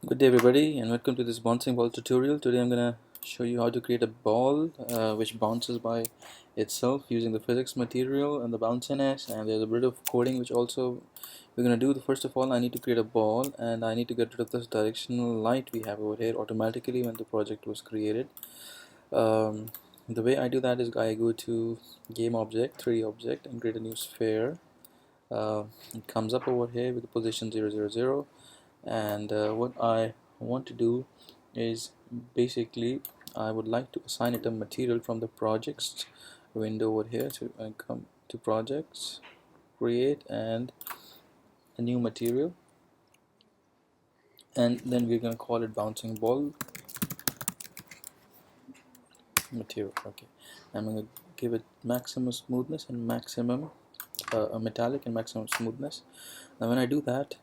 Good day everybody, and welcome to this bouncing ball tutorial. Today I'm gonna show you how to create a ball which bounces by itself using the physics material and the bounciness, and there's a bit of coding which also we're gonna do. First of all, I need to create a ball and I need to get rid of this directional light we have over here automatically when the project was created. The way I do that is I go to game object, 3D object, and create a new sphere. It comes up over here with the position 000, and what I want to do is basically I would like to assign it a material from the projects window over here. So I come to projects, create, and a new material, and then we're going to call it bouncing ball material. Okay, I'm going to give it maximum smoothness and maximum metallic and maximum smoothness. Now when I do that,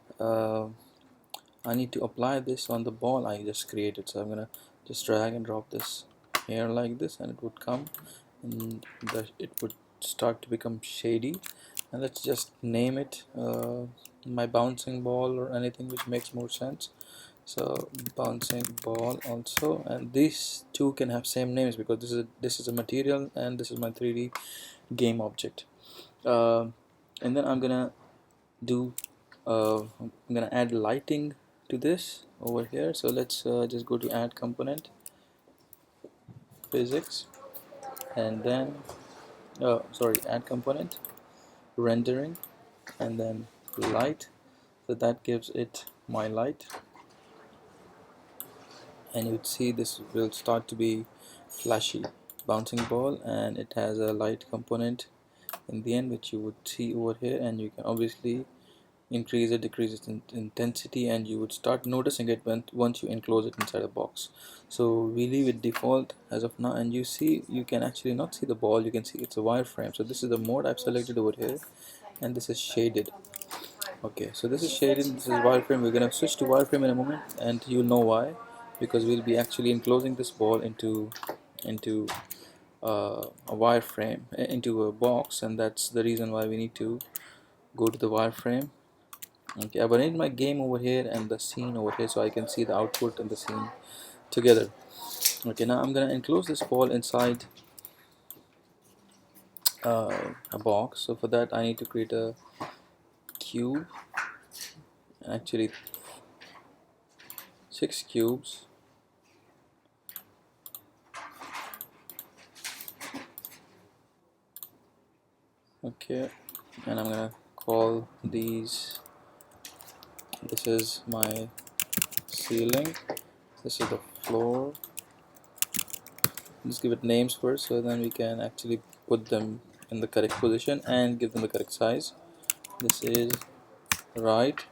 I need to apply this on the ball I just created. So I'm gonna just drag and drop this here like this, and it would come and it would start to become shady. And let's just name it my bouncing ball or anything which makes more sense. So bouncing ball also, and these two can have same names because this is a material and this is my 3D game object. And then I'm gonna add lighting to this over here. So let's just go to add component, physics, and then add component, rendering, and then light. So that gives it my light, and you'd see this will start to be flashy bouncing ball, and it has a light component in the end which you would see over here, and you can obviously increase it, decrease its intensity, and you would start noticing it once you enclose it inside a box. So we leave it default as of now, and you can actually not see the ball, you can see it's a wireframe. So this is the mode I've selected over here, and this is shaded. Okay, so this is shaded, this is wireframe. We're gonna switch to wireframe in a moment, and you'll know why, because we'll be actually enclosing this ball into a wireframe, into a box, and that's the reason why we need to go to the wireframe. Okay, I've arranged my game over here and the scene over here so I can see the output and the scene together. Okay, now I'm gonna enclose this ball inside a box. So for that I need to create a cube, actually 6 cubes. Okay, and I'm gonna call these, this is my ceiling, this is the floor. Let's give it names first so then we can actually put them in the correct position and give them the correct size. This is right,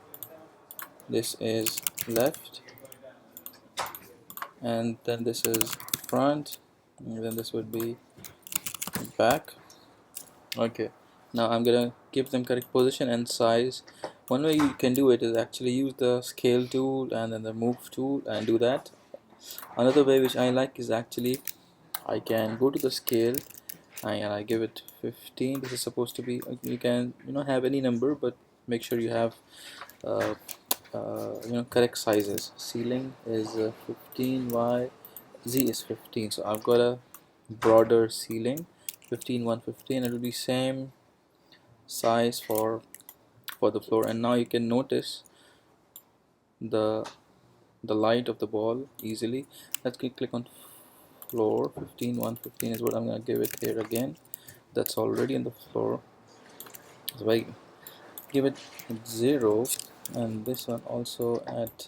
this is left, and then this is front, and then this would be back. Okay, now I'm gonna give them correct position and size. One way you can do it is actually use the scale tool and then the move tool and do that. Another way which I like is actually I can go to the scale and I give it 15. This is supposed to be, you can have any number, but make sure you have uh, correct sizes. Ceiling is 15, y z is 15, so I've got a broader ceiling, 15 115. It will be same size for the floor. And now you can notice the light of the ball easily. Let's click on floor. 15 115 is what I'm going to give it here again. That's already in the floor. So I give it 0, and this one also at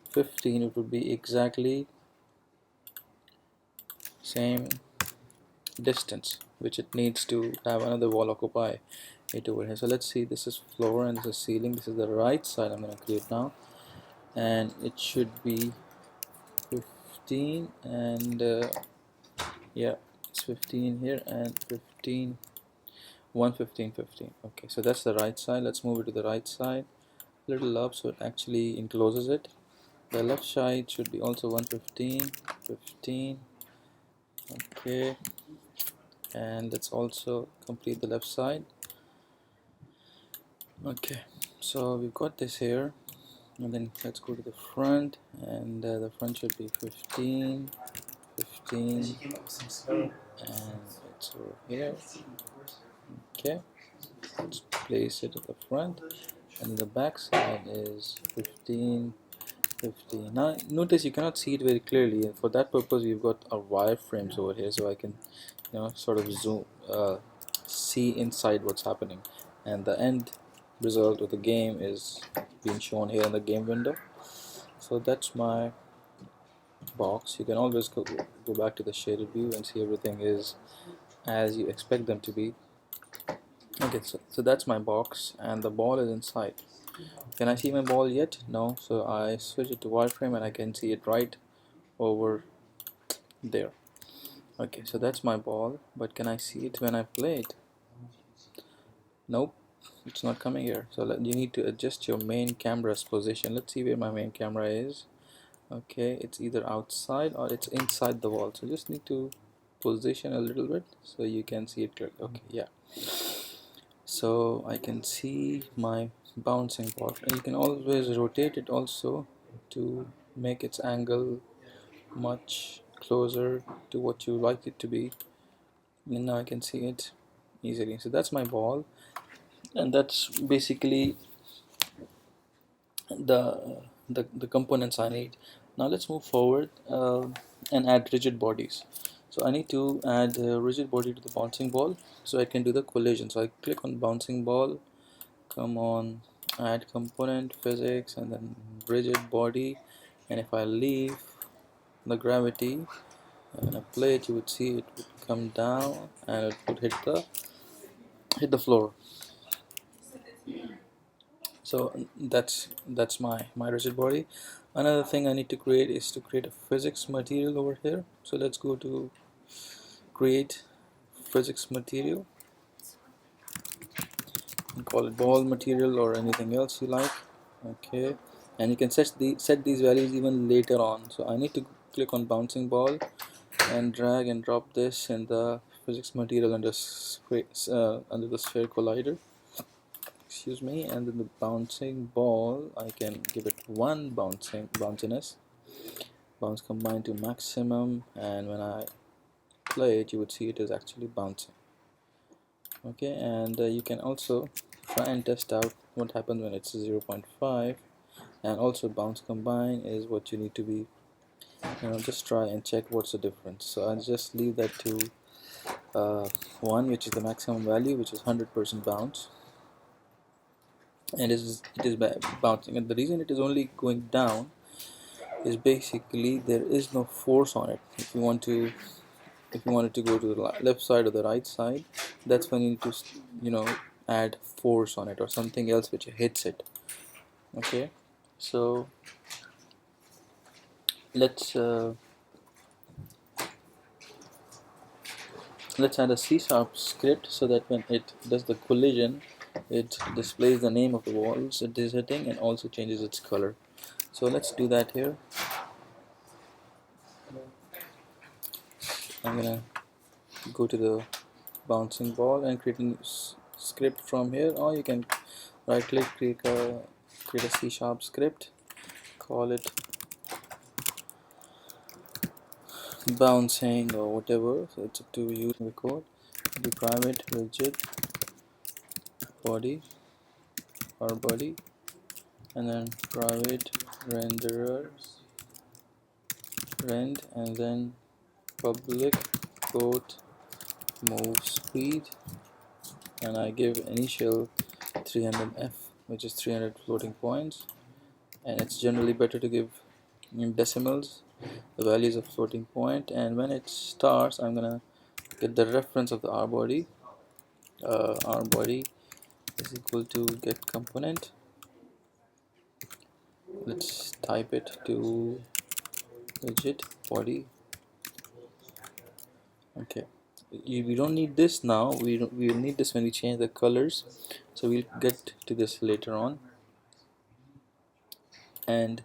15, it would be exactly same distance which it needs to have another wall occupy it over here. So let's see, this is floor and this is ceiling. This is the right side I'm going to create now, and it should be 15, and yeah, it's 15 here and 15 115 15. Okay, so that's the right side. Let's move it to the right side a little up so it actually encloses it. The left side should be also 115 15. Okay, and let's also complete the left side. Okay, so we've got this here. and then let's go to the front, and the front should be 15, 15, and it's over here. Okay, let's place it at the front, and the back side is 15, 15. Now notice you cannot see it very clearly, and for that purpose we've got our wireframes over here, so I can, sort of zoom, see inside what's happening, and the end result of the game is being shown here in the game window. So that's my box. You can always go back to the shaded view and see everything is as you expect them to be. Okay, so that's my box, and the ball is inside. Can I see my ball yet? No. So I switch it to wireframe and I can see it right over there. Okay, so that's my ball, but can I see it when I play it? Nope, it's not coming here. So you need to adjust your main camera's position. Let's see where my main camera is. Okay, it's either outside or it's inside the wall, so just need to position a little bit so you can see it clearly. Okay, yeah, so I can see my bouncing ball, and you can always rotate it also to make its angle much closer to what you like it to be, and now I can see it easily. So that's my ball, and that's basically the components I need. Now let's move forward and add rigid bodies. So I need to add a rigid body to the bouncing ball so I can do the collision. So I click on bouncing ball, come on, add component, physics, and then rigid body, and if I leave the gravity and I play it, you would see it would come down and it would hit the floor. So that's my rigid body. Another thing I need to create is to create a physics material over here. So let's go to create physics material and call it ball material or anything else you like. Okay, and you can set these values even later on. So I need to click on bouncing ball and drag and drop this in the physics material under the sphere collider, excuse me, and then the bouncing ball, I can give it one bounciness, bounce combined to maximum, and when I play it you would see it is actually bouncing. Okay, and you can also try and test out what happens when it's 0.5, and also bounce combine is what you need to be, just try and check what's the difference. So I'll just leave that to 1, which is the maximum value, which is 100% bounce, and it is bouncing, and the reason it is only going down is basically there is no force on it. If you want it to go to the left side or the right side, that's when you need to add force on it or something else which hits it. Okay, so let's add a C# script so that when it does the collision it displays the name of the walls it is hitting and also changes its color. So let's do that here. I'm gonna go to the bouncing ball and create a script from here, or you can right click, create a C# script, call it bouncing or whatever, so it's up to you. The code, the private rigid body or body, and then private renderer rend, and then public quote move speed, and I give initial 300f, which is 300 floating points, and it's generally better to give in decimals the values of floating point. And when it starts, I'm gonna get the reference of the R body. R body is equal to get component. Let's type it to rigid body. Okay, we don't need this now. We will need this when we change the colors, so we'll get to this later on. And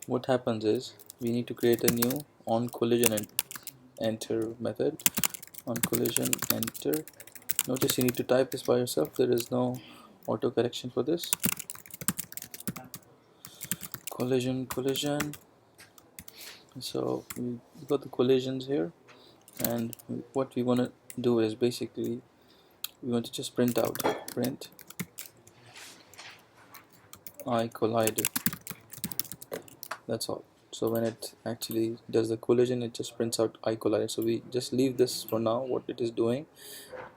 what happens is we need to create a new on collision and enter method. On collision enter. Notice you need to type this by yourself. There is no auto correction for this. collision. So we got the collisions here, and what we want to do is basically we want to just print out print I collider. That's all. So when it actually does the collision, it just prints out I collider. So we just leave this for now, what it is doing,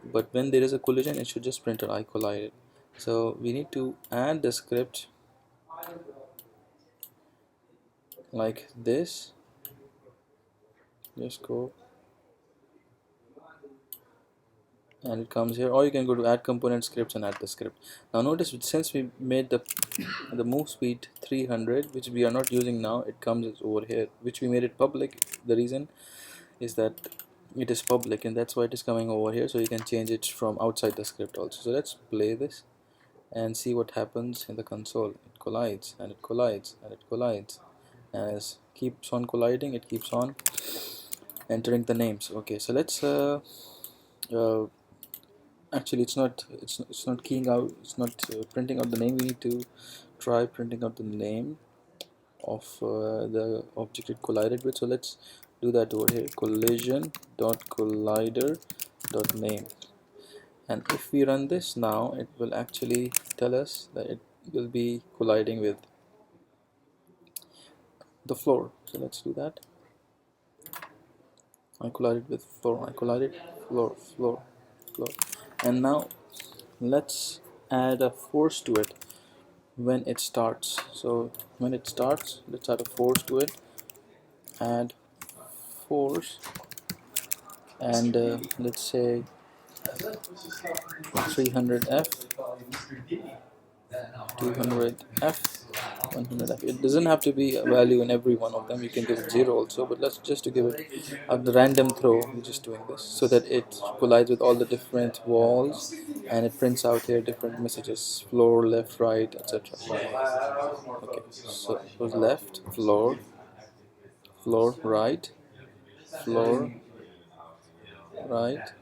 but when there is a collision, it should just print out I collided. So we need to add the script like this. Just go and it comes here, or you can go to add component scripts and add the script. Now notice, since we made the move speed 300, which we are not using now, it comes over here, which we made it public. The reason is that it is public, and that's why it is coming over here, so you can change it from outside the script also. So let's play this and see what happens in the console. It collides and it collides and it collides, and as keeps on colliding, it keeps on entering the names. Okay, so let's actually it's not keying out, it's not printing out the name. We need to try printing out the name of the object it collided with. So let's do that over here, collision dot collider dot name, and if we run this now, it will actually tell us that it will be colliding with the floor. So let's do that. I collided with floor, I collided floor. And now let's add a force to it when it starts. So when it starts, let's add a force to it. Add force, and let's say 300F, 200F, 100F. It doesn't have to be a value in every one of them. You can give it 0 also, but let's just to give it the random throw. We're just doing this so that it collides with all the different walls, and it prints out here different messages: floor, left, right, etc. Okay, so it was left, floor, floor, right, floor, right,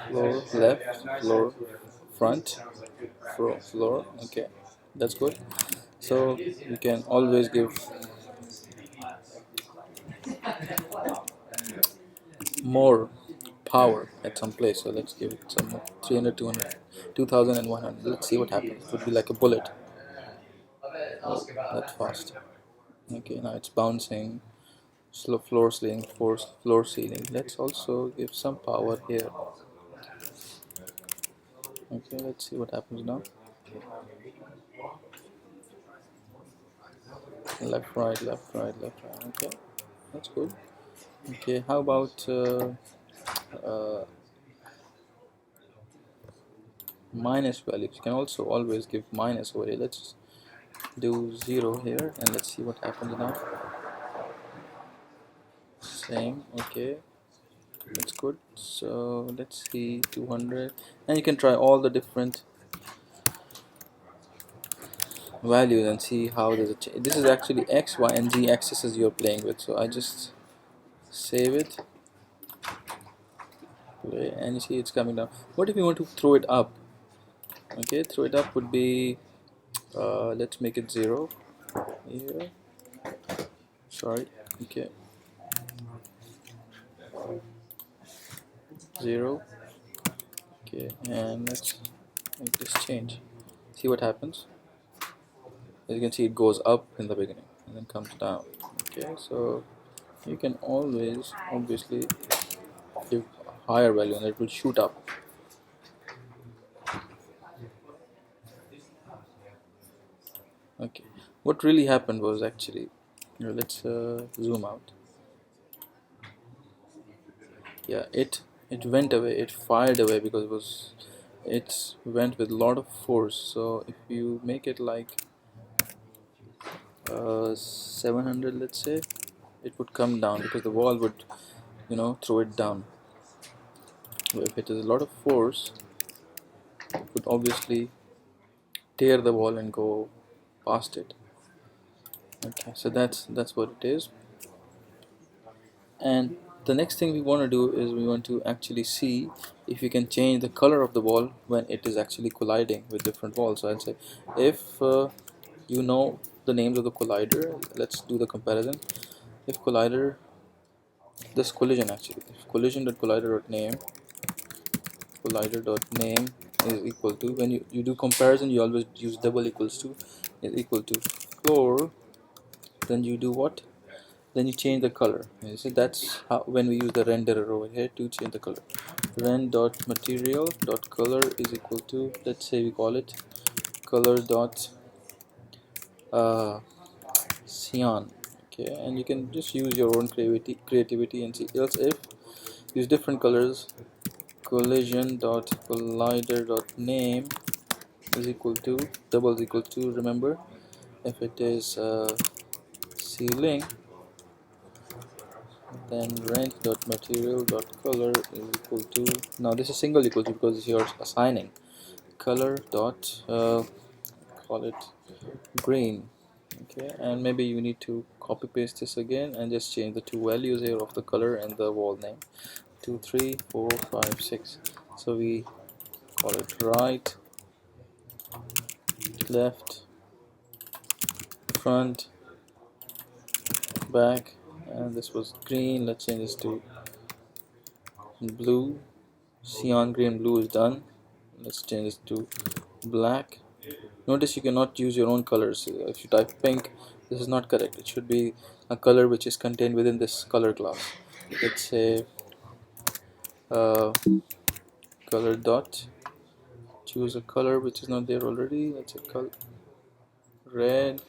floor, left, floor, front, floor. Okay, that's good. So you can always give more power at some place. So let's give it some more. 300, 200, 2100. Let's see what happens. It would be like a bullet. Oh, that's fast. Okay, now it's bouncing. Slow floor ceiling, floor ceiling. Let's also give some power here. Okay, let's see what happens now. Left, right, left, right, left, right. Okay, that's good. Okay, how about uh, minus values? You can also always give minus over here. Let's do 0 here, and let's see what happens now. Same. Okay, that's good. So let's see 200, and you can try all the different values and see how does it change. This is actually x, y, and z axes you're playing with. So I just save it, play, and you see it's coming down. What if you want to throw it up? Okay, throw it up would be let's make it 0 here. Sorry. Okay, 0. Okay, and let's make this change. See what happens. As you can see, it goes up in the beginning and then comes down. Okay, so you can always obviously give a higher value and it will shoot up. Okay, what really happened was actually, let's zoom out. Yeah, it went away, it fired away because it went with a lot of force. So if you make it like 700, let's say, it would come down because the wall would, throw it down. So if it is a lot of force, it would obviously tear the wall and go past it. Okay, so that's what it is. And the next thing we want to do is we want to actually see if we can change the color of the wall when it is actually colliding with different walls. So I'll say if you know the names of the collider. Let's do the comparison. If collider, this collision actually, if collision.collider.name, collider.name is equal to, when you do comparison, you always use double equals to, is equal to floor, then you do what? Then you change the color. You see, that's how, when we use the renderer over here to change the color. Rend.material.color is equal to, let's say we call it color dot cyan. Okay, and you can just use your own creativity and see. Else if use different colors, collision.collider.name is equal to, double is equal to, remember, if it is ceiling, then rent.material.color is equal to, now this is single equal to because you're assigning color dot call it green. Okay, and maybe you need to copy paste this again and just change the two values here of the color and the wall name, 2 3 4 5 6. So we call it right, left, front, back, and this was green. Let's change this to blue. Cyan, green, blue is done. Let's change this to black. Notice you cannot use your own colors. If you type pink, this is not correct. It should be a color which is contained within this color class. Let's say uh, color dot, choose a color which is not there already. Let's say color red,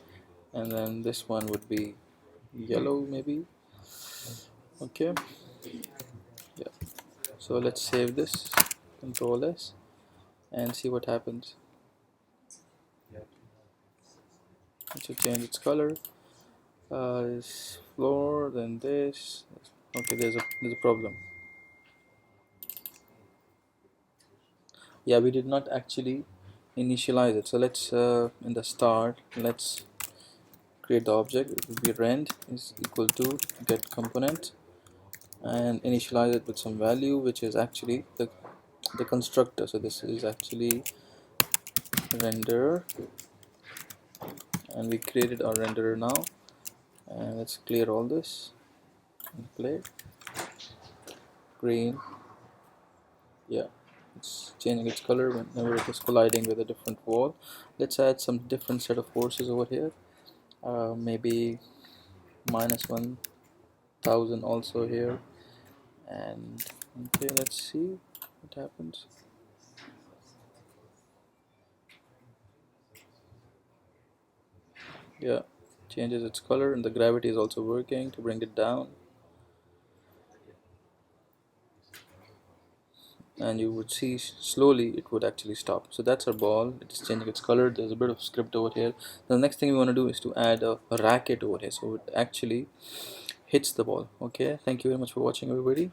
and then this one would be yellow maybe. Okay, yeah, so let's save this, Control S, and see what happens. It should change its color. This floor, then this. Okay, there's a problem. Yeah, we did not actually initialize it. So let's in the start, let's create the object. It will be rend is equal to get component, and initialize it with some value which is actually the constructor. So this is actually renderer, and we created our renderer now. And let's clear all this and play. Green, yeah, it's changing its color whenever it is colliding with a different wall. Let's add some different set of forces over here. Maybe -1000 also here, and okay, let's see what happens. Yeah, changes its color, and the gravity is also working to bring it down, and you would see slowly it would actually stop. So that's our ball. It is changing its color. There's a bit of script over here. The next thing we want to do is to add a racket over here, so it actually hits the ball. Okay, thank you very much for watching, everybody.